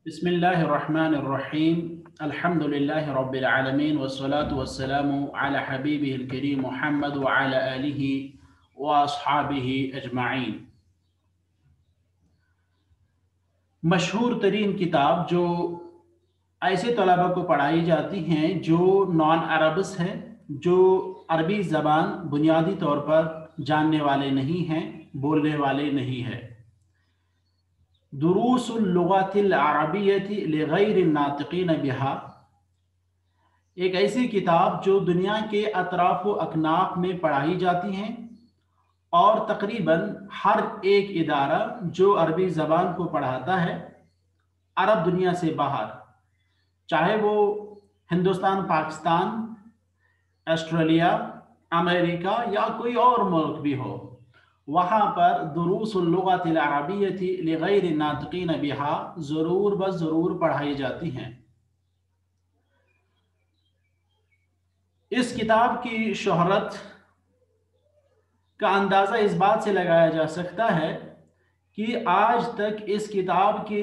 बिस्मिल्लाहिर्रहमानिर्रहीम अल्हम्दुलिल्लाहि रब्बिल आलमीन वस्सलातु वस्सलामु अला हबीबिहिल करीम मुहम्मद व अला आलिहि व अस्हाबिहि अजमाइन। मशहूर तरीन किताब जो ऐसे तलबा को पढ़ाई जाती हैं जो नॉन अरब्स हैं, जो अरबी ज़बान बुनियादी तौर पर जानने वाले नहीं हैं, बोलने वाले नहीं हैं। दुरूसुल लुगातिल अरबिय्यति लिगैरिन नातिकीन बिहा, एक ऐसी किताब जो दुनिया के अतराफ व अकनाफ में पढ़ाई जाती हैं और तकरीबन हर एक इदारा जो अरबी ज़बान को पढ़ाता है अरब दुनिया से बाहर, चाहे वो हिंदुस्तान, पाकिस्तान, ऑस्ट्रेलिया, अमेरिका या कोई और मुल्क भी हो, वहाँ पर दुरूसुल लुगातिल अरबिय्यति लिगैरिन नातिकीन बिहा ज़रूर बस ज़रूर पढ़ाई जाती हैं। इस किताब की शोहरत का अंदाज़ा इस बात से लगाया जा सकता है कि आज तक इस किताब के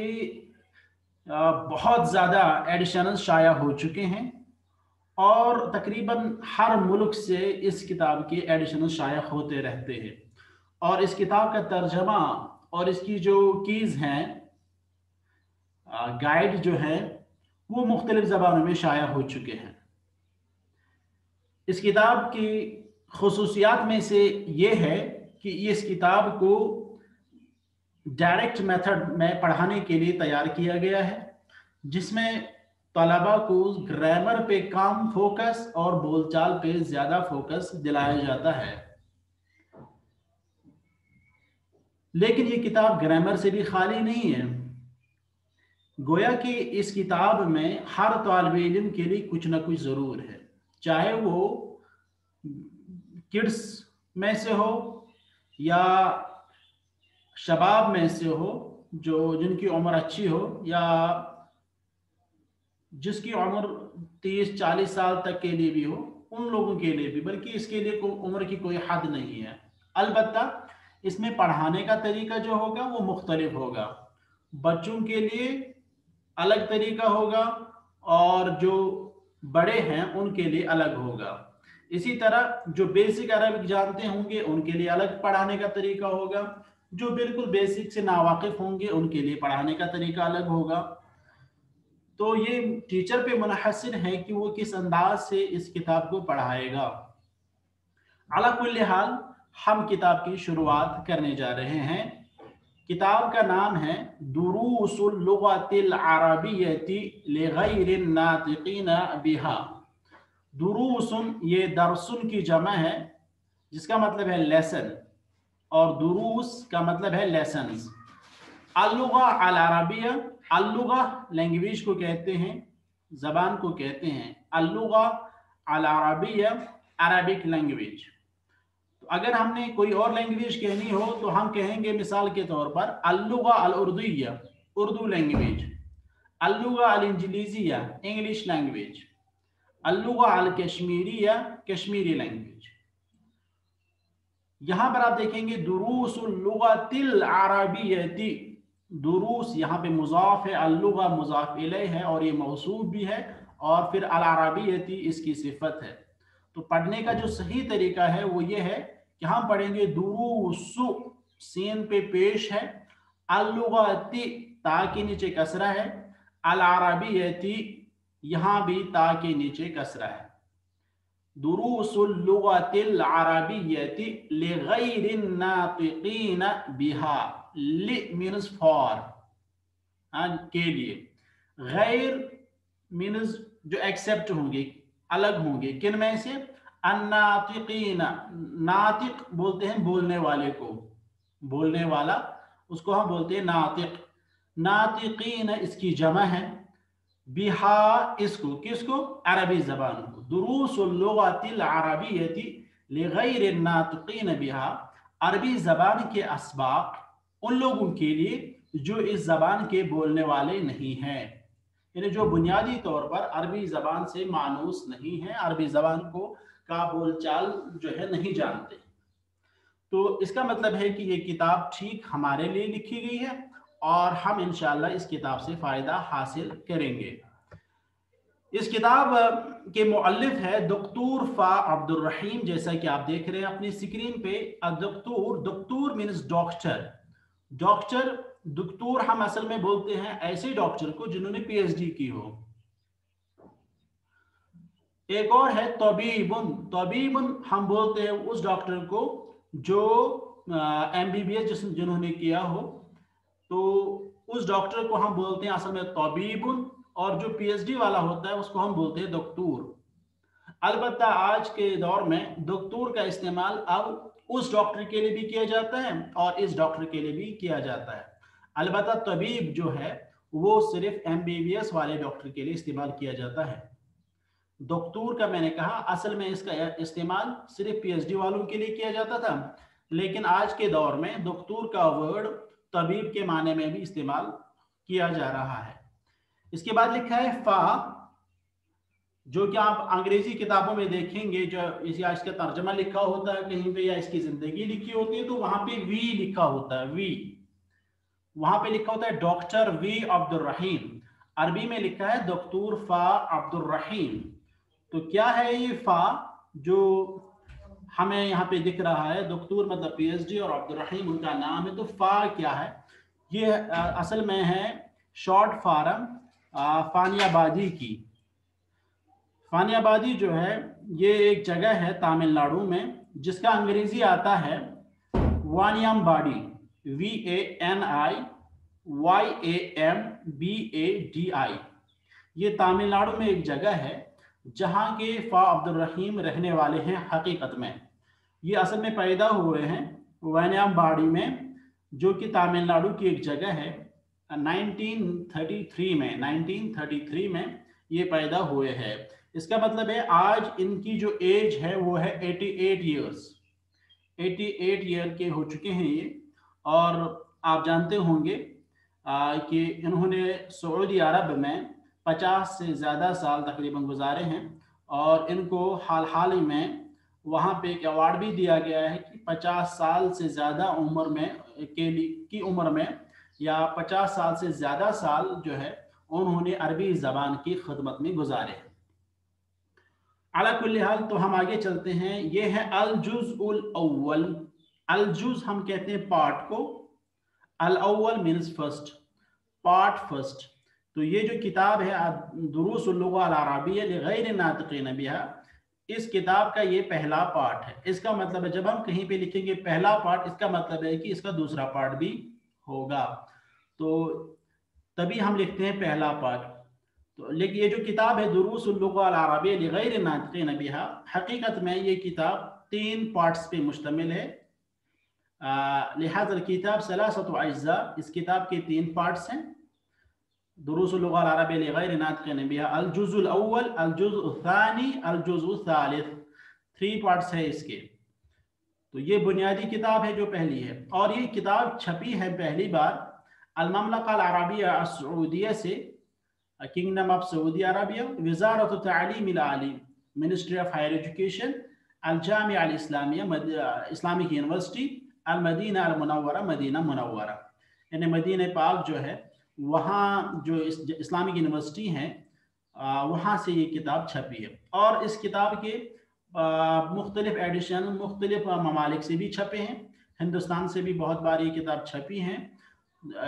बहुत ज़्यादा एडिशनल शाया हो चुके हैं और तकरीबन हर मुल्क से इस किताब के एडिशनल शाया होते रहते हैं और इस किताब का तर्जमा और इसकी जो कीज़ हैं, गाइड जो हैं, वो मुख्तलिफ ज़बानों में शाया हो चुके हैं। इस किताब की खुसूसियात में से ये है कि इस किताब को डायरेक्ट मेथड में पढ़ाने के लिए तैयार किया गया है, जिसमें तलबा को ग्रामर पे कम फोकस और बोलचाल पे ज़्यादा फोकस दिलाया जाता है। लेकिन ये किताब ग्रामर से भी खाली नहीं है। गोया कि इस किताब में हर तालिब इल्म के लिए कुछ ना कुछ ज़रूर है, चाहे वो किड्स में से हो या शबाब में से हो, जो जिनकी उम्र अच्छी हो, या जिसकी उम्र 30-40 साल तक के लिए भी हो, उन लोगों के लिए भी, बल्कि इसके लिए उम्र की कोई हद नहीं है। अलबत्ता इसमें पढ़ाने का तरीका जो होगा वो मुख्तलिफ होगा। बच्चों के लिए अलग तरीका होगा और जो बड़े हैं उनके लिए अलग होगा। इसी तरह जो बेसिक अरबिक जानते होंगे उनके लिए अलग पढ़ाने का तरीका होगा, जो बिल्कुल बेसिक से नावाकिफ होंगे उनके लिए पढ़ाने का तरीका अलग होगा। तो ये टीचर पे मुनहसिर है कि वो किस अंदाज से इस किताब को पढ़ाएगा। अला कुल्ली हाल हम किताब की शुरुआत करने जा रहे हैं। किताब का नाम है दुरूसुल लुगातिल अरबिय्यति लिगैरिन नातिकीन बिहा। दुरूसुन ये दरसुन की जमा है, जिसका मतलब है लेसन, और दुरूस का मतलब है लेसन्स। अल-लुगा अल-अरबिया, अल-लुगा लैंग्वेज को कहते हैं, ज़बान को कहते हैं। अल-लुगा अल-अरबिया अरबिक लैंग्वेज। तो अगर हमने कोई और लैंग्वेज कहनी हो तो हम कहेंगे मिसाल के तौर पर अल-लुगा अल-उर्दुय्या, उर्दू लैंग्वेज, अल-लुगा अल-इंजलीज़िया, इंग्लिश लैंग्वेज, अल-लुगा अल-कश्मीरिया, कश्मीरी लैंग्वेज। यहाँ पर आप देखेंगे दुरूसुल लुगातिल अरबिय्यति, दुरूस यहाँ पे मुज़ाफ है, अल-लुगा मुज़ाफ इलैह है और ये मौसूफ भी है, और फिर अल-अरबिय्यति इसकी सिफत है। तो पढ़ने का जो सही तरीका है वो ये है कि हम पढ़ेंगे दुरूसु, सीन पे पेश है, अल-लुगाति ता के नीचे कसरा है, अल-अरबिय्यति यहाँ भी ता के नीचे कसरा है। दुरूसुल लुगातिल अरबिय्यति लिगैरिन नातिकीन बिहा, लि मीन्स फॉर, के लिए, गैर मीन्स जो एक्सेप्ट होंगे, अलग होंगे, किन में से? अन्नातिकीन, नातिक बोलते हैं बोलने वाले को, बोलने वाला उसको हम बोलते हैं नातिक। नातिकीन इसकी जमा है, बिहा इसको, किसको? अरबी ज़बान को। दुरूसुल लुगातिल अरबिय्यति लिगैरिन नातिकीन बिहा, अरबी ज़बान के असबाक उन लोगों के लिए जो इस ज़बान के बोलने वाले नहीं हैं, यानी जो बुनियादी तौर पर अरबी ज़बान से मानूस नहीं है, अरबी ज़बान को का बोलचाल जो है नहीं जानते। तो इसका मतलब है कि ये किताब ठीक हमारे लिए लिखी गई है اور ہم انشاءاللہ اس کتاب سے فائدہ حاصل کریں گے۔ اس کتاب کے مؤلف ہے دکتور فا عبد الرحیم، جیسا کہ آپ دیکھ رہے ہیں اپنی اسکرین پہ۔ دکتور مینز ڈاکٹر، دکتور ہم اصل میں بولتے ہیں ایسے ڈاکٹر کو جنہوں نے پی ایچ ڈی کی ہو۔ ایک اور ہے طبیب ہم بولتے ہیں اس ڈاکٹر کو جو ایم بی بی ایس جنہوں نے کیا ہو، تو اس ڈاکٹر کو ہم بولتے ہیں اصل میں طبیب، اور جو پی ایچ ڈی والا ہوتا ہے اس کو ہم بولتے ہیں دکتور۔ البتہ آج کے دور میں دکتور کا استعمال اب اس ڈاکٹر کے لیے بھی کیا جاتا ہے اور اس ڈاکٹر کے لیے بھی کیا جاتا ہے۔ البتہ طبیب جو ہے وہ صرف ایم بی بی ایس والے ڈاکٹر کے لیے استعمال کیا جاتا ہے۔ دکتور کا میں نے کہا اصل میں اس کا استعمال صرف پی ایچ ڈی والوں کے لیے کیا جاتا تھا، لیکن آج کے دور میں دکتور کا ورڈ طبیب کے معنی میں بھی استعمال کیا جا رہا ہے۔ اس کے بعد لکھا ہے فا، جو کہ آپ انگریزی کتابوں میں دیکھیں گے، جو اس کا ترجمہ لکھا ہوتا ہے کہیں پہ یا اس کی زندگی لکھی ہوتی ہے تو وہاں پہ وی لکھا ہوتا ہے، وی وہاں پہ لکھا ہوتا ہے ڈاکٹر وی عبد الرحیم۔ عربی میں لکھا ہے دکتور فا عبد الرحیم۔ تو کیا ہے یہ فا جو ہمیں یہاں پہ دکھ رہا ہے؟ دکتور مطلب پی ایچ ڈی اور عبد الرحیم ان کا نام ہے، تو فا کیا ہے؟ یہ اصل میں ہے شارٹ فارم فانی آبادی کی۔ فانی آبادی جو ہے یہ ایک جگہ ہے تامل ناڈو میں جس کا انگریزی آتا ہے وانیم باڈی، VANIYAMBADI۔ یہ تامل ناڈو میں ایک جگہ ہے جہاں کے فا عبد الرحیم رہنے والے ہیں۔ حقیقت میں یہ اصل میں پیدا ہوئے ہیں وانیم باڈی میں، جو کہ تامل ناڈو کی ایک جگہ ہے۔ 1933 میں یہ پیدا ہوئے ہیں۔ اس کا مطلب ہے آج ان کی جو ایج ہے وہ ہے 88 ایئر کے ہو چکے ہیں یہ۔ اور آپ جانتے ہوں گے کہ انہوں نے سعودی عرب میں 50 سے زیادہ سال تقریباً گزارے ہیں، اور ان کو حال ہی میں وہاں پہ ایک ایوارڈ بھی دیا گیا ہے کہ 50 سال سے زیادہ عمر میں یا 50 سال سے زیادہ سال جو ہے انہوں نے عربی زبان کی خدمت میں گزارے۔ علی کل حال تو ہم آگے چلتے ہیں۔ یہ ہے الجزء الاول۔ الجزء ہم کہتے ہیں پارٹ کو، الاول مینز فرسٹ، پارٹ فرسٹ۔ تو یہ جو کتاب ہے دروس اللغة العربیہ لغیر ناطقین بها، اس کتاب کا یہ پہلا پارٹ ہے۔ اس کا مطلب ہے جب ہم کہیں پہ لکھیں گے پہلا پارٹ، اس کا مطلب ہے کہ اس کا دوسرا پارٹ بھی ہوگا، تو تبھی ہم لکھتے ہیں پہلا پارٹ۔ تو لیکن یہ جو کتاب ہے دروس اللغة العربیہ لغیر ناطقین بها، حقیقت میں یہ کتاب 3 پارٹس پہ مشتمل ہے۔ لہذا الکتاب 3 اجزاء، اس کتاب کے 3 پارٹس ہیں۔ دروس اللغة العربية لغير ناطقين بها، الجزء الاول، الجزء الثاني، الجزء الثالث، 3 پارٹس ہے اس کے۔ تو یہ بنیادی کتاب ہے جو پہلی ہے، اور یہ کتاب چھپی ہے پہلی بار المملکہ العربیہ السعودیہ سے، کنگڈم آف سعودی عربیہ، وزارت التعلیم العالی، منسٹری آف ہائر ایجوکیشن، الجامعہ الاسلامیہ، اسلامک یونیورسٹی، المدینہ المنورہ، مدینہ منورہ، یعنی مدینہ پاک جو ہے وہاں جو اسلامک یونیورسٹی ہیں وہاں سے یہ کتاب چھپی ہے۔ اور اس کتاب کے مختلف ایڈیشن مختلف ممالک سے بھی چھپے ہیں، ہندوستان سے بھی بہت بار یہ کتاب چھپی ہیں،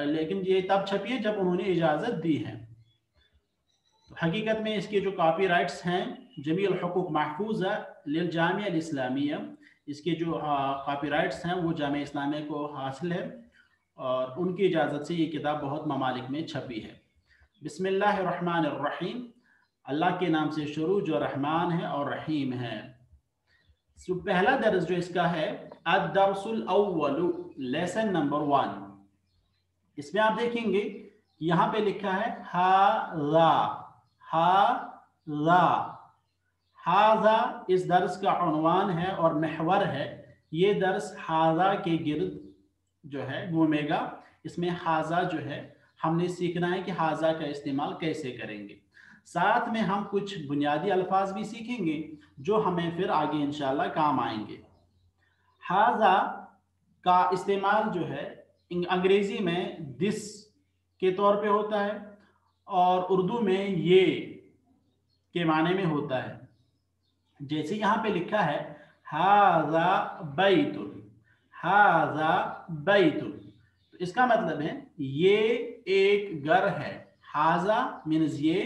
لیکن یہ تب چھپی ہے جب انہوں نے اجازت دی ہے۔ حقیقت میں اس کے جو کاپی رائٹس ہیں جمیع الحقوق محفوظہ للجامعہ الاسلامیہ، اس کے جو کاپی رائٹس ہیں وہ جامعہ اسلامیہ کو حاصل ہے، اور ان کی اجازت سے یہ کتاب بہت ممالک میں چھپی ہے۔ بسم اللہ الرحمن الرحیم، اللہ کے نام سے شروع جو رحمان ہے اور رحیم ہے۔ پہلا درس جو اس کا ہے الدرس الاول، لیسن نمبر 1۔ اس میں آپ دیکھیں گے یہاں پہ لکھا ہے ھذا، ھذا، ھذا اس درس کا عنوان ہے اور محور ہے۔ یہ درس ھذا کے گرد جو ہے گھومے گا۔ اس میں ھذا جو ہے ہم نے سیکھنا ہے کہ ھذا کا استعمال کیسے کریں گے، ساتھ میں ہم کچھ بنیادی الفاظ بھی سیکھیں گے جو ہمیں پھر آگے انشاءاللہ کام آئیں گے۔ ھذا کا استعمال جو ہے अंग्रेजी में दिस के तौर पे होता है और उर्दू में ये के माने में होता है। जैसे यहाँ पे लिखा है हाजा बैतुन, हाजा बैतुन, तो इसका मतलब है ये एक घर है। हाजा मीन्स ये,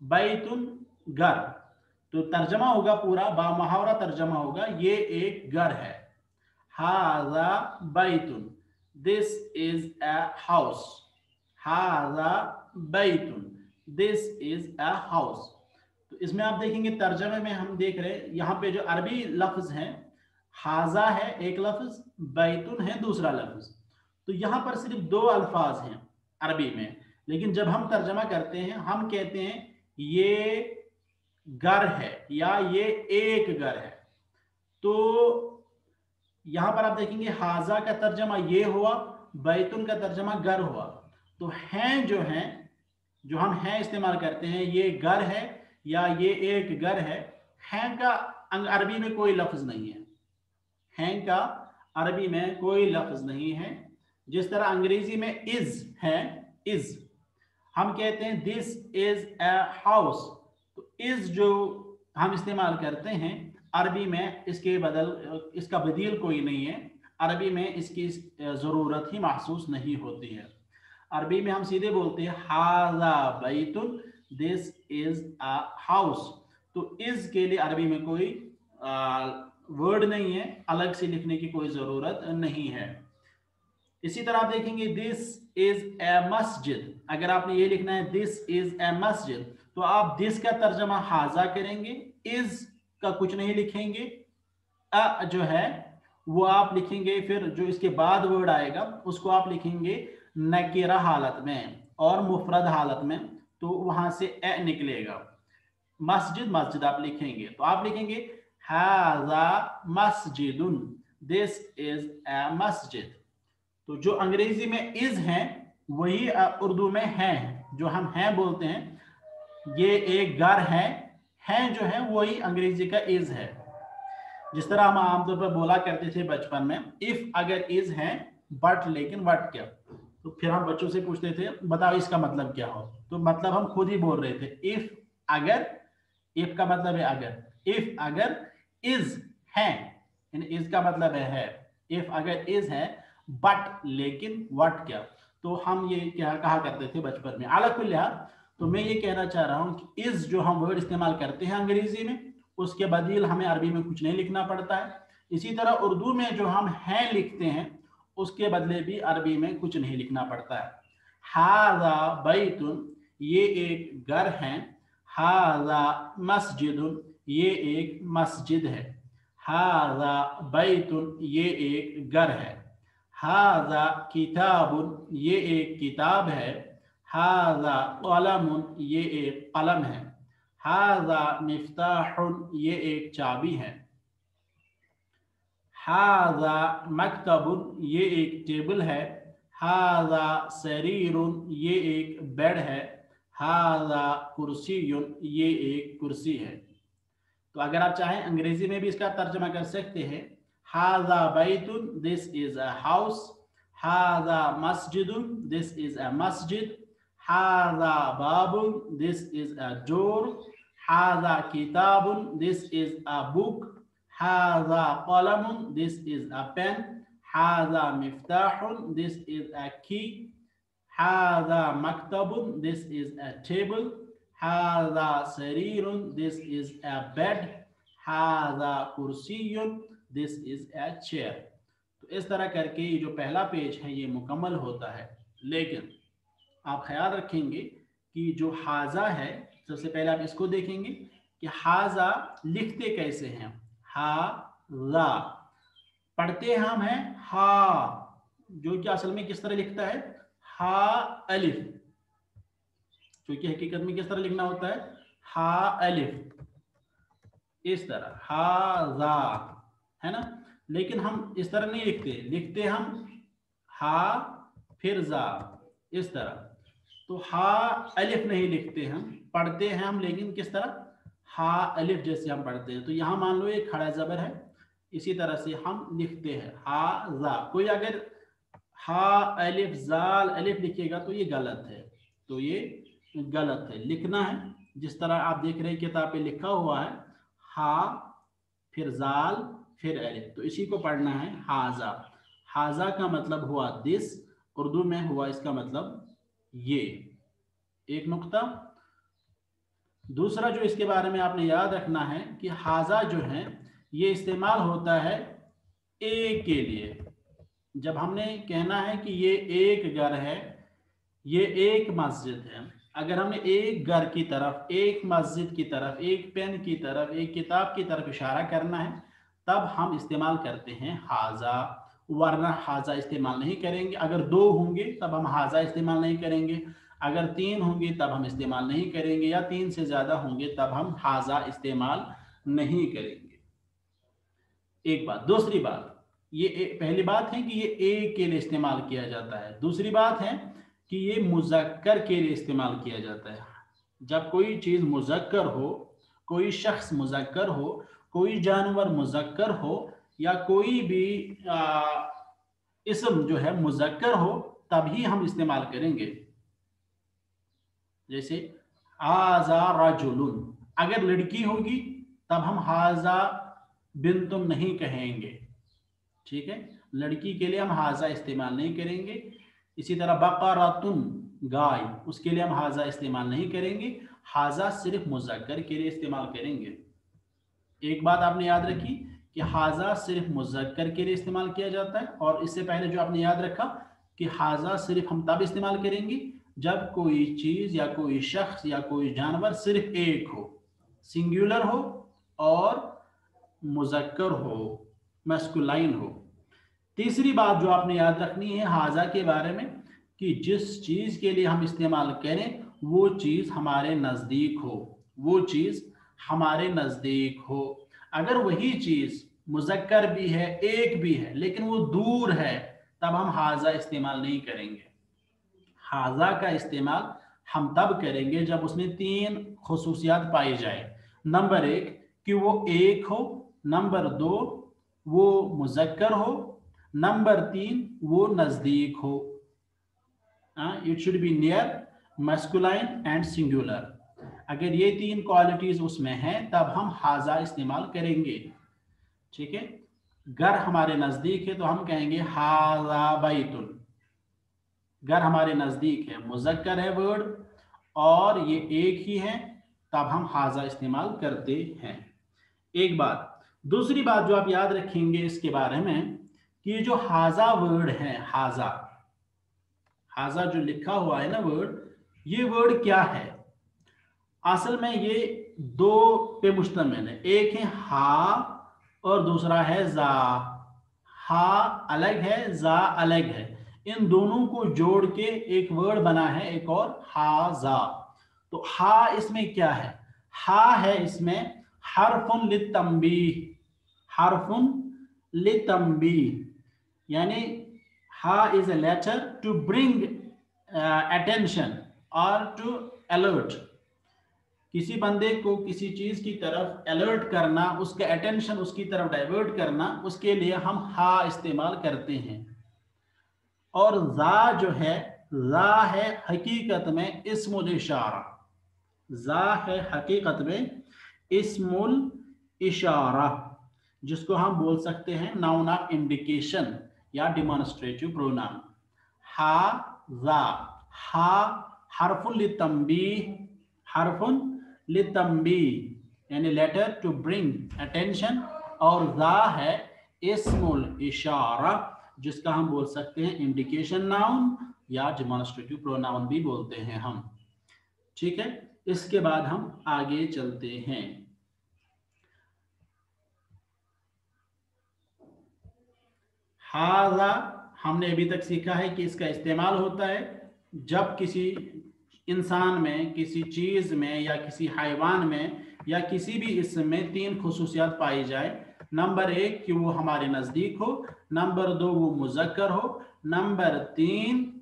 बैतुन घर, तो तर्जमा होगा पूरा बामुहावरा तर्जमा होगा ये एक घर है। हाजा बैतुन, दिस इज अ हाउस। हाजा बैतुन, दिस इज अ हाउस। तो इसमें आप देखेंगे तर्जमे में हम देख रहे हैं यहाँ पे जो अरबी लफ्ज है, हाजा है एक लफ्ज, बैतुन है दूसरा लफ्ज। तो यहाँ पर सिर्फ दो अल्फाज हैं अरबी में, लेकिन जब हम तर्जमा करते हैं हम कहते हैं ये घर है या ये एक घर है। तो यहाँ पर आप देखेंगे हाजा का तर्जमा ये हुआ, बैतुन का तर्जमा घर हुआ। तो हैं जो हैं, जो हम हैं इस्तेमाल करते हैं, ये घर है या ये एक घर है, हैं का अरबी में कोई लफ्ज नहीं है। हैं का अरबी में कोई लफ्ज नहीं है। जिस तरह अंग्रेजी में इज है, इज हम कहते हैं दिस इज अ हाउस, तो इज जो हम इस्तेमाल करते हैं अरबी में इसके बदल, इसका बदील कोई नहीं है। अरबी में इसकी ज़रूरत ही महसूस नहीं होती है। अरबी में हम सीधे बोलते हैं हाजा बैतुन, दिस इज अ हाउस। तो इज के लिए अरबी में कोई वर्ड नहीं है, अलग से लिखने की कोई ज़रूरत नहीं है। इसी तरह आप देखेंगे दिस इज ए मस्जिद, अगर आपने ये लिखना है दिस इज ए मस्जिद, तो आप दिस का तर्जमा हाजा करेंगे, इज का कुछ नहीं लिखेंगे, अ जो है वो आप लिखेंगे, फिर जो इसके बाद वर्ड आएगा उसको आप लिखेंगे नकीरा हालत में और मुफरद हालत में, तो वहां से ए निकलेगा। मस्जिद, मस्जिद आप लिखेंगे तो आप लिखेंगे हाजा मस्जिदुन, दिस इज ए मस्जिद। तो जो अंग्रेजी में इज है वही उर्दू में है, जो हम हैं बोलते हैं ये एक घर है जो है वही अंग्रेजी का इज है। जिस तरह हम आमतौर पर बोला करते थे बचपन में, इफ अगर इज है बट लेकिन वट क्या, तो फिर हम बच्चों से पूछते थे बताओ इसका मतलब क्या हो, तो मतलब हम खुद ही बोल रहे थे इफ अगर, इफ का मतलब है अगर, इफ अगर इज है, इज का मतलब है, इफ अगर इज है बट लेकिन व्हाट क्या, तो हम ये क्या कहा करते थे बचपन में। आला कुल लिहाज, तो मैं ये कहना चाह रहा हूं कि इज जो हम वर्ड इस्तेमाल करते हैं अंग्रेजी में, उसके बदील हमें अरबी में कुछ नहीं लिखना पड़ता है। इसी तरह उर्दू में जो हम हैं लिखते हैं उसके बदले भी अरबी में कुछ नहीं लिखना पड़ता है। हाजा बैतुन, ये एक घर है। हाजा मस्जिदुन, ये एक मस्जिद है। हाजा बैतुन, ये एक घर है। हाजा किताबुन, ये एक किताब है। हाजा कलमुन, ये एक कलम है। हाजा मिफ्ताहुन, ये एक चाबी है। हाजा मकतबुन, ये एक टेबल है। हाजा सरीरुन, ये एक बेड है। हाजा कुर्सीयुन, ये एक कुर्सी है। तो अगर आप चाहें अंग्रेजी में भी इसका तर्जमा कर सकते हैं, हाजा बैतुन, दिस इज अ हाउस। हाजा मस्जिदुन, दिस इज अ मस्जिद। हाजा बाबुन, दिस इज अ डोर। हाजा किताबुन, दिस इज अ बुक। हाजा कलमुन, दिस इज अ पेन। हाजा मिफ्ताहुन, दिस इज अ की। हाजा मकतबुन, दिस इज अ टेबल। हाजा सरीरुन, दिस इज अ बेड। हाजा कुर्सीयुन, दिस इज अ चेयर। तो इस तरह करके ये जो पहला पेज है ये मुकम्मल होता है। लेकिन आप ख्याल रखेंगे कि जो हाजा है, सबसे पहले आप इसको देखेंगे कि हाजा लिखते कैसे हैं। हाजा पढ़ते हम हैं हा, जो कि असल में किस तरह लिखता है हा अलिफ, जो कि हकीकत में किस तरह लिखना होता है हा अलिफ, इस तरह हाजा, है ना। लेकिन हम इस तरह नहीं लिखते, लिखते हम हा फिर जा, इस तरह। तो हा अलिफ नहीं लिखते हम, पढ़ते हैं हम लेकिन किस तरह हा अलिफ जैसे हम पढ़ते हैं। तो यहाँ मान लो एक खड़ा जबर है, इसी तरह से हम लिखते हैं हा जा। कोई अगर हा अलिफ जाल अलिफ लिखिएगा तो ये गलत है, तो ये गलत है। लिखना है जिस तरह आप देख रहे हैं किताब पे लिखा हुआ है, हा फिर जाल फिर अलिफ, तो इसी को पढ़ना है हाजा। हाजा का मतलब हुआ दिस, उर्दू में हुआ इसका मतलब ये, एक नुक्ता। दूसरा जो इसके बारे में आपने याद रखना है कि हाजा जो है ये इस्तेमाल होता है एक के लिए। जब हमने कहना है कि ये एक घर है, ये एक मस्जिद है, अगर हमने एक घर की तरफ, एक मस्जिद की तरफ, एक पेन की तरफ, एक किताब की तरफ इशारा करना है, तब हम इस्तेमाल करते हैं हाजा, वरना हाजा इस्तेमाल नहीं करेंगे। अगर दो होंगे तब हम हाजा इस्तेमाल नहीं करेंगे, अगर तीन होंगे तब हम इस्तेमाल नहीं करेंगे, या तीन से ज़्यादा होंगे तब हम हाजा इस्तेमाल नहीं करेंगे। एक बात। दूसरी बात, ये पहली बात है कि ये एक के लिए इस्तेमाल किया जाता है। दूसरी बात है कि ये मुज़क्कर के लिए इस्तेमाल किया जाता है। जब कोई चीज़ मुज़क्कर हो, कोई शख्स मुज़क्कर हो, कोई जानवर मुज़क्कर हो, या कोई भी इसम जो है मुज़क्कर हो, तभी हम इस्तेमाल करेंगे। जैसे हाजा रजुलुन, अगर लड़की होगी तब हम हाजा बिन्तुन नहीं कहेंगे, ठीक है, लड़की के लिए हम हाजा इस्तेमाल नहीं करेंगे। इसी तरह बकरातुन, गाय, उसके लिए हम हाजा इस्तेमाल नहीं करेंगे, हाजा सिर्फ मुज़क्कर के लिए इस्तेमाल करेंगे। एक बात आपने याद रखी कि हाजा सिर्फ मुज़क्कर के लिए इस्तेमाल किया जाता है, और इससे पहले जो आपने याद रखा कि हाजा सिर्फ हम तब इस्तेमाल करेंगे जब कोई चीज़ या कोई शख्स या कोई जानवर सिर्फ एक हो, सिंगुलर हो और मुज़क्कर हो, मैस्कुलाइन हो। तीसरी बात जो आपने याद रखनी है हाजा के बारे में, कि जिस चीज़ के लिए हम इस्तेमाल करें वो चीज़ हमारे नज़दीक हो, वो चीज़ हमारे नज़दीक हो। अगर वही चीज़ मुज़क्कर भी है, एक भी है, लेकिन वो दूर है, तब हम हाजा इस्तेमाल नहीं करेंगे। हाजा का इस्तेमाल हम तब करेंगे जब उसमें तीन खुसूसियात पाई जाए। नंबर एक कि वो एक हो, नंबर दो वो मुज़क्कर हो, नंबर तीन वो नज़दीक हो। It should be near, masculine and singular. अगर ये तीन क्वालिटीज उसमें हैं तब हम हाजा इस्तेमाल करेंगे, ठीक है। घर हमारे नज़दीक है तो हम कहेंगे हाजा बैतुन, घर हमारे नज़दीक है, मुज़क्कर है वर्ड और ये एक ही है, तब हम हाजा इस्तेमाल करते हैं। एक बात। दूसरी बात जो आप याद रखेंगे इसके बारे में कि ये जो हाजा वर्ड है, हाजा, हाजा जो लिखा हुआ है ना वर्ड, ये वर्ड क्या है? असल में ये दो पे मुश्तमिल है, एक है हा और दूसरा है जा। हा अलग है, जा अलग है, इन दोनों को जोड़ के एक वर्ड बना है एक और, हाजा। तो हा इसमें क्या है? हा है इसमें हरफुन लितंबीह, हरफुन लितंबीह, यानी हा is a letter to bring attention or to alert। किसी बंदे को किसी चीज की तरफ अलर्ट करना, उसका अटेंशन उसकी तरफ डाइवर्ट करना, उसके लिए हम हा इस्तेमाल करते हैं। और जा जो है, जा है हकीकत में इस्मुल इशारा, जा है हकीकत में इस्मुल इशारा, जिसको हम बोल सकते हैं नाउन ऑफ इंडिकेशन या डिमॉन्स्ट्रेटिव प्रोनाउन। हा जा, हा हरफुन लितंबीह, हरफुन लितंबीह यानी लेटर टू ब्रिंग अटेंशन, और जा है इस्मुल इशारा, जिसका हम बोल सकते हैं इंडिकेशन नाउन या डिमॉन्स्ट्रेटिव प्रोनाउन भी बोलते हैं हम, ठीक है। इसके बाद हम आगे चलते हैं। हाजा हमने अभी तक सीखा है कि इसका इस्तेमाल होता है जब किसी इंसान में, किसी चीज में या किसी हैवान में या किसी भी इसम में तीन खुसूसियात पाई जाए। नंबर एक कि वो हमारे नजदीक हो, नंबर दो वो मुज़क्कर हो, नंबर तीन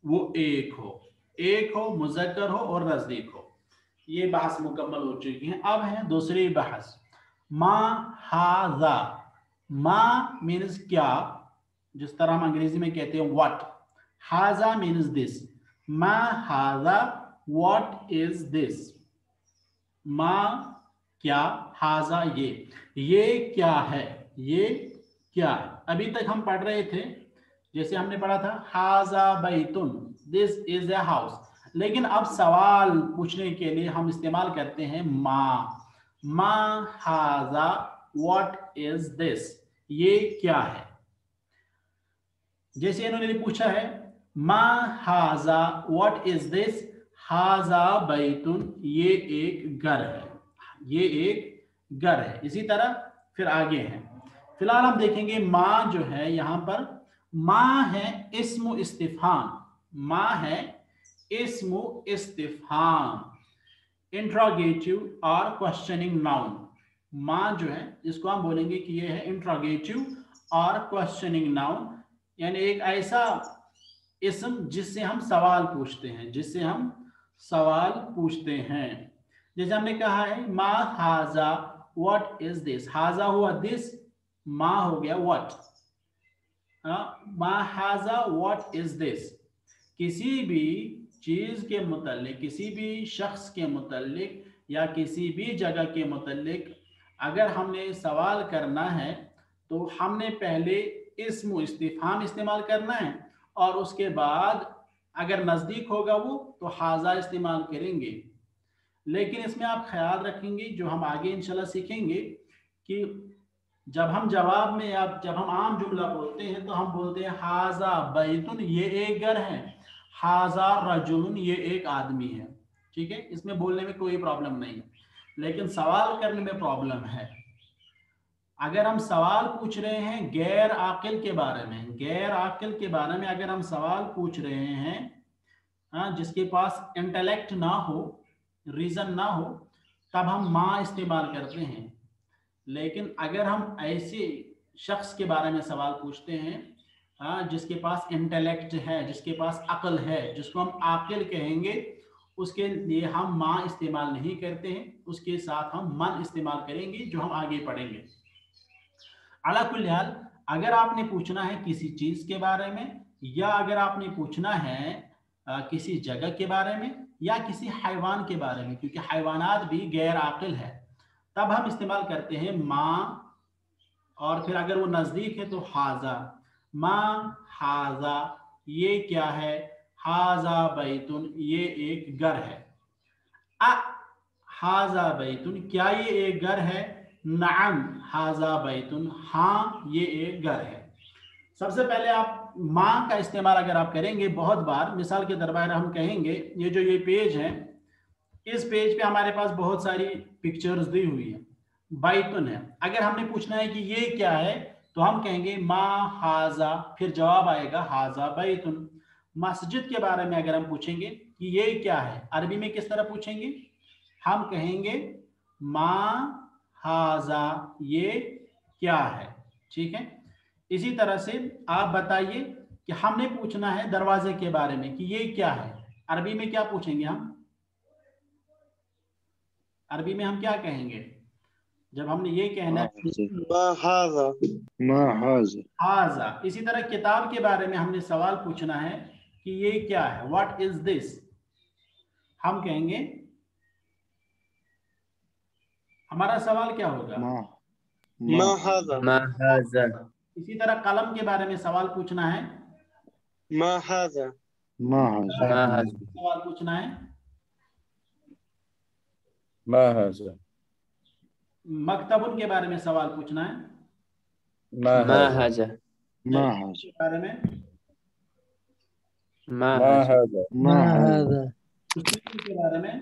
वो एक हो, मुज़क्कर हो और नजदीक हो। ये बहस मुकम्मल हो चुकी है। अब है दूसरी बहस, मा हाजा। मा मीन्स क्या, जिस तरह हम अंग्रेजी में कहते हैं व्हाट, हाजा मीन्स दिस, मा हाजा व्हाट इज दिस, मा क्या, हाजा ये क्या है, ये क्या है। अभी तक हम पढ़ रहे थे, जैसे हमने पढ़ा था हाजा बैतुन, दिस इज ए हाउस, लेकिन अब सवाल पूछने के लिए हम इस्तेमाल करते हैं मा हाजा व्हाट इज दिस, ये क्या है। जैसे इन्होंने पूछा है मा हाजा व्हाट इज दिस, हाजा बैतुन, ये एक घर है, ये एक घर है। इसी तरह फिर आगे है, फिलहाल हम देखेंगे माँ जो है, यहाँ पर माँ है इस्मु इस्तिफहाम, माँ है इस्मु इस्तिफहाम, इंट्रोगेटिव और क्वेश्चनिंग नाउन। माँ जो है इसको हम बोलेंगे कि ये है इंट्रोगेटिव और क्वेश्चनिंग नाउन, यानी एक ऐसा इस्म जिससे हम सवाल पूछते हैं, जिससे हम सवाल पूछते हैं। जैसे हमने कहा है मा हाजा व्हाट इज दिस, हाजा हुआ दिस, मा हो गया व्हाट, मा हाजा व्हाट इज दिस। किसी भी चीज के मुतालिक, किसी भी शख्स के मुतालिक या किसी भी जगह के मुतालिक अगर हमने सवाल करना है तो हमने पहले इस्म इस्तिफहाम इस्तेमाल करना है, और उसके बाद अगर नज़दीक होगा वो तो हाजा इस्तेमाल करेंगे। लेकिन इसमें आप ख्याल रखेंगे, जो हम आगे इंशाल्लाह सीखेंगे, कि जब हम जवाब में या जब हम आम जुमला बोलते हैं तो हम बोलते हैं हाजा बैतुन, ये एक घर है, हाजा रजुलन, ये एक आदमी है। ठीक है, इसमें बोलने में कोई प्रॉब्लम नहीं है, लेकिन सवाल करने में प्रॉब्लम है। अगर हम सवाल पूछ रहे हैं गैर आकिल के बारे में, गैर आकिल के बारे में अगर हम सवाल पूछ रहे हैं, हाँ, जिसके पास इंटेलेक्ट ना हो, रीजन ना हो, तब हम माँ इस्तेमाल करते हैं। लेकिन अगर हम ऐसे शख्स के बारे में सवाल पूछते हैं, हाँ, जिसके पास इंटेलेक्ट है, जिसके पास अक्ल है, जिसको हम आकिल कहेंगे, उसके लिए हम माँ इस्तेमाल नहीं करते हैं, उसके साथ हम मन इस्तेमाल करेंगे, जो हम आगे पढ़ेंगे। अला कुल हाल, अगर आपने पूछना है किसी चीज के बारे में, या अगर आपने पूछना है किसी जगह के बारे में, या किसी हैवान के बारे में, क्योंकि हैवानात भी गैर आकिल है, तब हम इस्तेमाल करते हैं माँ, और फिर अगर वो नजदीक है तो हाजा, माँ हाजा, ये क्या है, हाजा बैतुन, ये एक घर है। अ हाजा बैतुन, क्या ये एक घर है, नाम हाजा बैतुन, हाँ ये एक घर है। सबसे पहले आप माँ का इस्तेमाल अगर आप करेंगे बहुत बार, मिसाल के दरबार हम कहेंगे, ये जो ये पेज है, इस पेज पे हमारे पास बहुत सारी पिक्चर्स दी हुई है, बैतुन है। अगर हमने पूछना है कि ये क्या है तो हम कहेंगे मा हाजा, फिर जवाब आएगा हाजा बैतुन। मस्जिद के बारे में अगर हम पूछेंगे कि ये क्या है, अरबी में किस तरह पूछेंगे, हम कहेंगे मा हाजा, ये क्या है। ठीक है, इसी तरह से आप बताइए कि हमने पूछना है दरवाजे के बारे में कि ये क्या है, अरबी में क्या पूछेंगे हम, अरबी में हम क्या कहेंगे जब हमने ये कहना है हाजा। इसी तरह किताब के बारे में हमने सवाल पूछना है कि ये क्या है, व्हाट इज दिस, हम कहेंगे, हमारा सवाल क्या होगा, हाजा। इसी तरह कलम के बारे में सवाल पूछना है, सवाल पूछना है, मकतबुन के बारे में सवाल पूछना है, हाजा। के बारे में, के बारे में,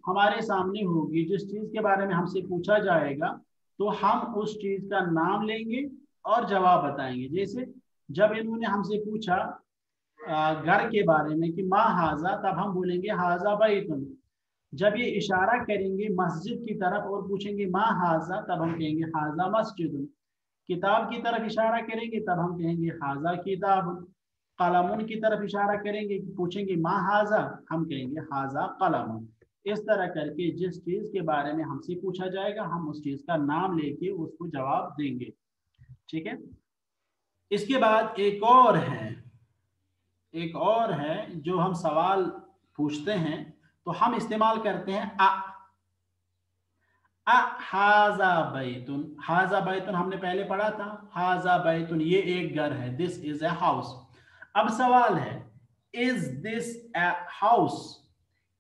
हमारे सामने होगी जिस चीज के बारे में हमसे पूछा जाएगा तो हम उस चीज का नाम लेंगे और जवाब बताएंगे। जैसे जब इन्होंने हमसे पूछा घर के बारे में कि मा हाजा, तब हम बोलेंगे हाजा बैतुन। जब ये इशारा करेंगे मस्जिद की तरफ और पूछेंगे मा हाजा, तब हम कहेंगे हाजा मस्जिद। किताब की तरफ इशारा करेंगे तब हम कहेंगे हाजा किताब। कलमुन की तरफ इशारा करेंगे, पूछेंगे मा हाजा, हम कहेंगे हाजा कलम। इस तरह करके जिस चीज के बारे में हमसे पूछा जाएगा हम उस चीज का नाम लेके उसको जवाब देंगे। ठीक है। इसके बाद एक और है जो हम सवाल पूछते हैं तो हम इस्तेमाल करते हैं हाजा बैतुन। हाजा बैतुन हमने पहले पढ़ा था, हाजा बैतुन ये एक घर है, दिस इज ए हाउस। अब सवाल है इज दिस ए हाउस,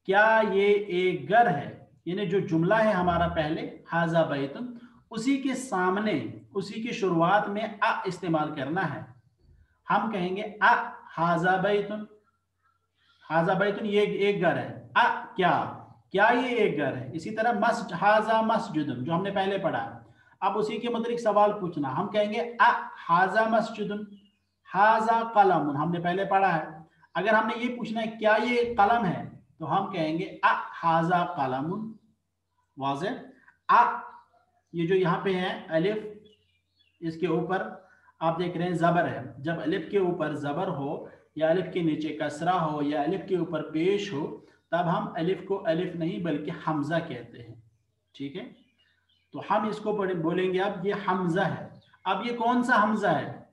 क्या ये एक घर है। यानी जो जुमला है हमारा पहले हाजा बैतुन, उसी के सामने उसी की शुरुआत में इस्तेमाल करना है। हम कहेंगे हाजा बैतुन, हाजा बैतुन ये एक घर है। क्या ये एक घर है। इसी तरह हाजा मस्जिदुन जो हमने पहले पढ़ा, अब उसी के मुताबिक सवाल पूछना। हम कहेंगे हाजा मस्जिदुन, हाजा कलमुन हमने पहले पढ़ा है। अगर हमने ये पूछना है क्या ये कलम है, तो हम कहेंगे हाजा कलमुन। वाज़े ये जो यहाँ पे है अलिफ, इसके ऊपर आप देख रहे हैं जबर है। जब अलिफ के ऊपर जबर हो या अलिफ के नीचे कसरा हो या अलिफ के ऊपर पेश हो, तब हम अलिफ को अलिफ नहीं बल्कि हमजा कहते हैं। ठीक है, तो हम इसको बोलेंगे अब ये हमजा है। अब ये कौन सा हमजा है,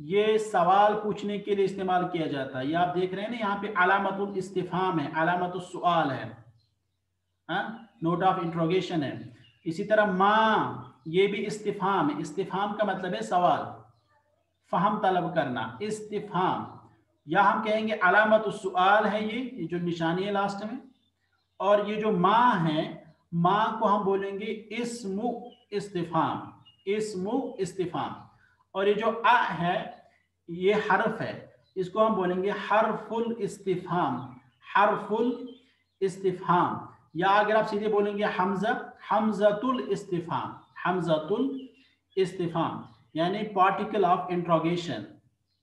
ये सवाल पूछने के लिए इस्तेमाल किया जाता है। ये आप देख रहे हैं ना, यहाँ पे अलामतुल इस्तिफाम है, अलामतुल सुआल है, नोट ऑफ इंट्रोगेशन है। इसी तरह माँ ये भी इस्तिफाम है। इस्तिफाम का मतलब है सवाल, फहम तलब करना, इस्तिफाम। या हम कहेंगे अलामतुल सुआल है ये जो निशानी है लास्ट में। और ये जो माँ है, माँ को हम बोलेंगे इस्मु इस्तिफाम, इस्मु इस्तिफाम। और ये जो है ये हर्फ है, इसको हम बोलेंगे हर्फुल इस्तिफाम, हर्फुल इस्तिफाम। या अगर आप सीधे बोलेंगे हमजा, हमजतुल इस्तिफाम, हमजतुल इस्तिफाम यानी particle of interrogation,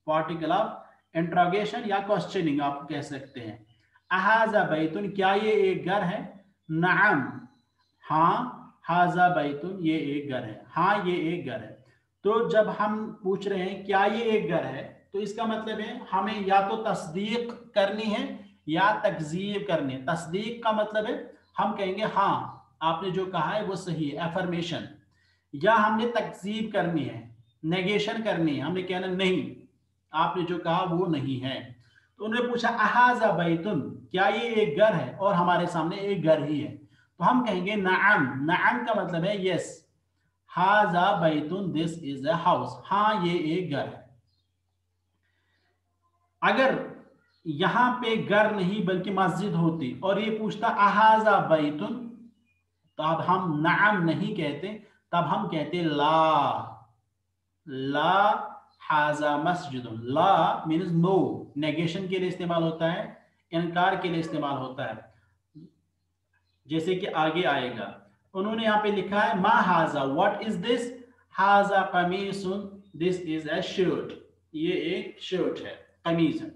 particle of interrogation या क्वेश्चनिंग आप कह सकते हैं। अहाजा बैतुन क्या ये एक घर है। नाम हाँ, हाजा बैतुन ये एक घर है, हाँ ये एक घर है। तो जब हम पूछ रहे हैं क्या ये एक घर है, तो इसका मतलब है हमें या तो तस्दीक करनी है या तकजीब करनी है। तस्दीक का मतलब है हम कहेंगे हाँ आपने जो कहा है वो सही है, एफर्मेशन। या हमने तकजीब करनी है, नेगेशन करनी है, हमने कहना नहीं आपने जो कहा वो नहीं है। तो उन्होंने पूछा अहाजा बैतुन क्या ये एक घर है, और हमारे सामने एक घर ही है, तो हम कहेंगे नाम। नाम का मतलब है यस, हाजा बैतुन दिस इज अ हाउस, हाँ ये एक घर है। अगर यहां पे घर नहीं बल्कि मस्जिद होती और ये पूछता अहाजा बैतुन, तो अब हम नाम नहीं कहते, तब हम कहते ला हाजा मस्जिदुन। ला मीन्स नो, नेगेशन के लिए इस्तेमाल होता है, इनकार के लिए इस्तेमाल होता है। जैसे कि आगे आएगा, उन्होंने यहाँ पे लिखा है मा हाजा, व्हाट इज दिस। हाजा कमीसुन, दिस इज अ शर्ट, ये एक शर्ट है, कमीज है।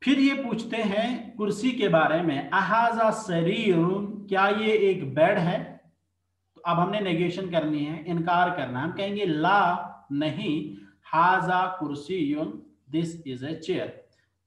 फिर ये पूछते हैं कुर्सी के बारे में, अहाजा सरीरुन क्या ये एक बेड है। तो अब हमने नेगेशन करनी है, इनकार करना। हम कहेंगे ला नहीं, हाजा कुर्सीयुन दिस इज अ चेयर।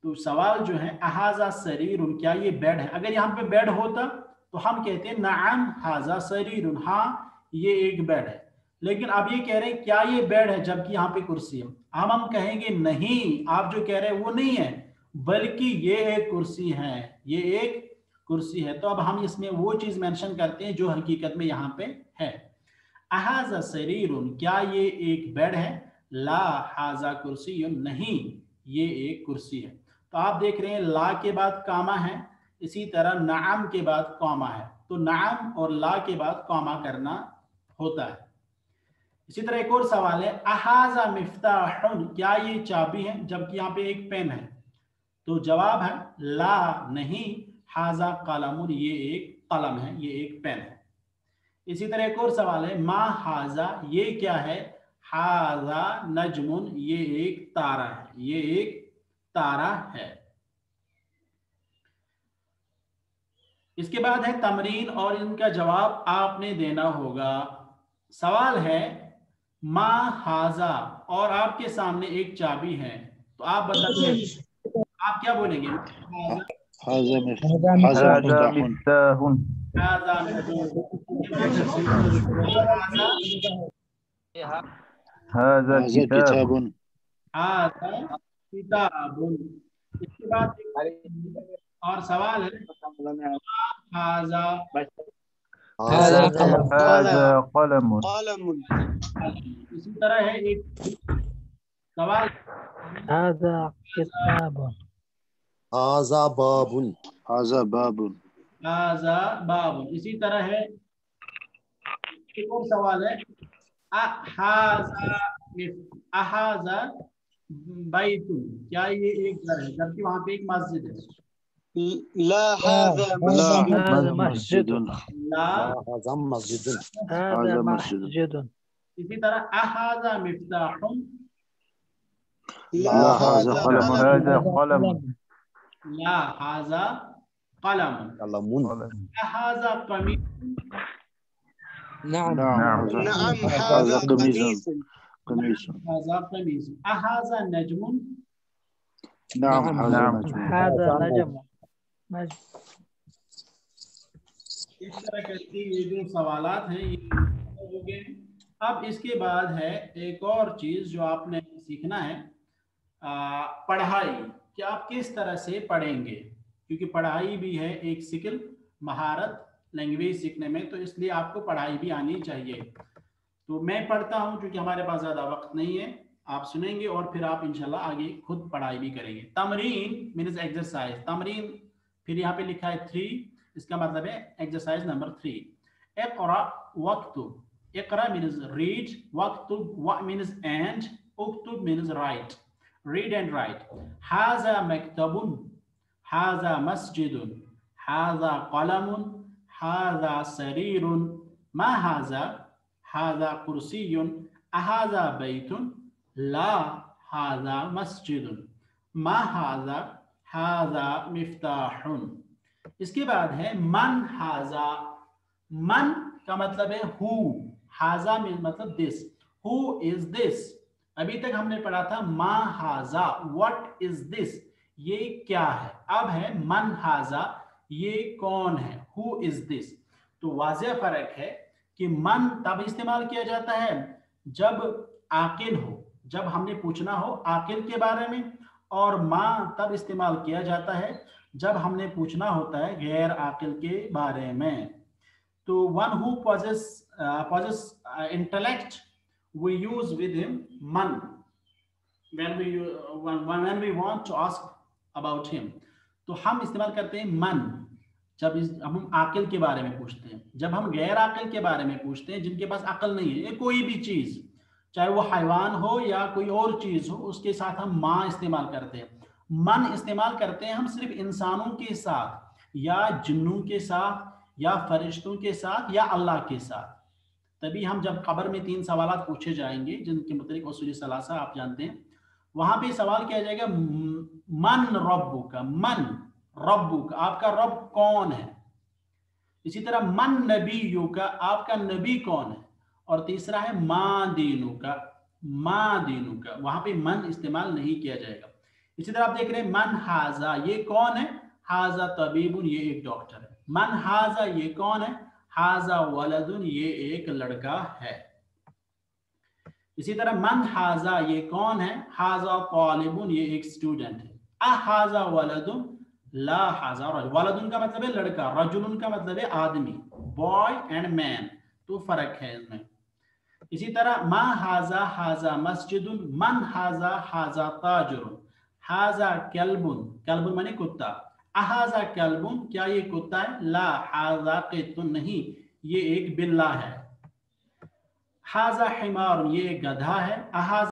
तो सवाल जो है अहाजा सरीरुन क्या ये बेड है। अगर यहाँ पे बेड होता तो हम कहते हैं नाम हाजा सरीरुन, हाँ ये एक बेड है। लेकिन अब ये कह रहे हैं क्या ये बेड है, जबकि यहाँ पे कुर्सी है। हम कहेंगे नहीं, आप जो कह रहे हैं वो नहीं है, बल्कि ये एक कुर्सी है, ये एक कुर्सी है। तो अब हम इसमें वो चीज मेंशन करते हैं जो हकीकत में यहाँ पे है। अहाजा सरीरुन क्या ये एक बेड है। ला हाजा कुर्सी, नहीं ये एक कुर्सी है। तो आप देख रहे हैं ला के बाद कामा है, इसी तरह नाम के बाद कॉमा है। तो नाम और ला के बाद कॉमा करना होता है। इसी तरह एक और सवाल है अहाजा मिफ्ताहुन क्या ये चाबी है, जबकि यहाँ पे एक पेन है। तो जवाब है ला नहीं, हाजा कलमुन ये एक कलम है, ये एक पेन है। इसी तरह एक और सवाल है मा हाजा ये क्या है। हाजा नजमुन ये एक तारा है, ये एक तारा है। इसके बाद है तमरीन और इनका जवाब आपने देना होगा। सवाल है मा हाजा और आपके सामने एक चाबी है, तो आप बताइए आप क्या बोलेंगे। हाजा मिफ्ताहुन, هذا كتاب. हाज़ा किताबुन। इसके बाद और सवाल है हाज़ा هذا قلم. इसी तरह है एक सवाल هذا كتاب. هذا باب. هذا باب. हाज़ा बाब। इसी तरह है एक और सवाल है अहाज़ा बैतुन, क्या ये एक घर है, जबकि वहाँ पे एक मस्जिद है। لا هذا مسجد. ला هذا مسجد. هذا مسجد. इसी तरह अहाज़ा मिफ्ताहुन, لا هذا قلم. هذا قلم. ला हाज़ा कलम। قلم. अहाज़ा कमीज, نعم. نعم هذا قميص. قميص. हाज़ा कमीज। अहाज़ा नजमुन, نعم هذا نجم. هذا نجم. इस तरह करके ये जो सवालात हैं ये हो गए। अब इसके बाद है एक और चीज़ जो आपने सीखना है, पढ़ाई कि आप किस तरह से पढ़ेंगे, क्योंकि पढ़ाई भी है एक स्किल, महारत लैंग्वेज सीखने में, तो इसलिए आपको पढ़ाई भी आनी चाहिए। तो मैं पढ़ता हूँ क्योंकि हमारे पास ज़्यादा वक्त नहीं है, आप सुनेंगे और फिर आप इंशाल्लाह आगे खुद पढ़ाई भी करेंगे। तमरीन मीन्स एक्सरसाइज, तमरीन फिर यहाँ पे लिखा है 3, इसका मतलब है एक्सरसाइज नंबर 3। इक़रा वक्तुब, इक़रा मीन्स रीड, वक्तुब व मीन्स एंड, उक्तुब means write, read and write. हाज़ा मक्तबुन, हाज़ा मस्जिदुन, हाज़ा कलमुन, हाज़ा सरीरुन, मा हाज़ा, हाज़ा कुर्सियुन, अहाज़ा बैतुन, ला हाज़ा मस्जिदुन, मा हाज़ा, हाज़ा मिफ्ताहुन। इसके बाद है मन हाज़ा, मन का मतलब है हु, हाज़ा मीन्स मतलब दिस, हु इज दिस। अभी तक हमने पढ़ा था मा हाज़ा, व्हाट इज दिस, ये क्या है। अब है मन हाज़ा, ये कौन है, हु इज दिस। तो वाज़ेह फर्क है कि मन तब इस्तेमाल किया जाता है जब आकिल हो, जब हमने पूछना हो आकिल के बारे में, और माँ तब इस्तेमाल किया जाता है जब हमने पूछना होता है गैर आकिल के बारे में। तो one who possess intellect we use with him man when we want to ask about him। तो हम इस्तेमाल करते हैं मन जब हम आकिल के बारे में पूछते हैं। जब हम गैर आकिल के बारे में पूछते हैं, जिनके पास अकल नहीं है, कोई भी चीज़, चाहे वो हैवान हो या कोई और चीज़ हो, उसके साथ हम माँ इस्तेमाल करते हैं। मन इस्तेमाल करते हैं हम सिर्फ इंसानों के साथ या जिन्नों के साथ या फरिश्तों के साथ या अल्लाह के साथ। तभी हम जब कब्र में 3 सवालात पूछे जाएंगे जिनके मतलब उसूल सलासा आप जानते हैं, वहां पे सवाल किया जाएगा मन रब्बुका, मन रब्बुका, आपका रब कौन है। इसी तरह मन नबीयुका, आपका नबी कौन है। और तीसरा है माँ दीनुका, माँ दीनुका, वहां पे मन इस्तेमाल नहीं किया जाएगा। इसी तरह आप देख रहे हैं मन हाज़ा, ये कौन है, हाज़ा तबीबुन, ये एक डॉक्टर है। मन हाज़ा, ये कौन है, हाज़ा वलदुन, ये एक लड़का है। इसी तरह मन हाज़ा, ये कौन है, हाज़ा तालिबुन, ये एक स्टूडेंट है। हाज़ा वलदुन, ला हाज़ा रजुल, वलदुन का मतलब है लड़का, रजुलुन का मतलब है आदमी, बॉय एंड मैन, तो फर्क है इसमें। इसी तरह मा हाज़ा, हाज़ा मस्जिदुन, मन हाज़ा, हाज़ा ताजुरुन, हाज़ा कल्बुन, कल्बुन माने कुत्ता, अहाज़ा कल्बुन, क्या ये कुत्ता है, ला हाज़ा क़ित्तुन, नहीं ये एक बिल्ला है। हाज़ा हिमारुन, ये एक गधा है। अहाज़ा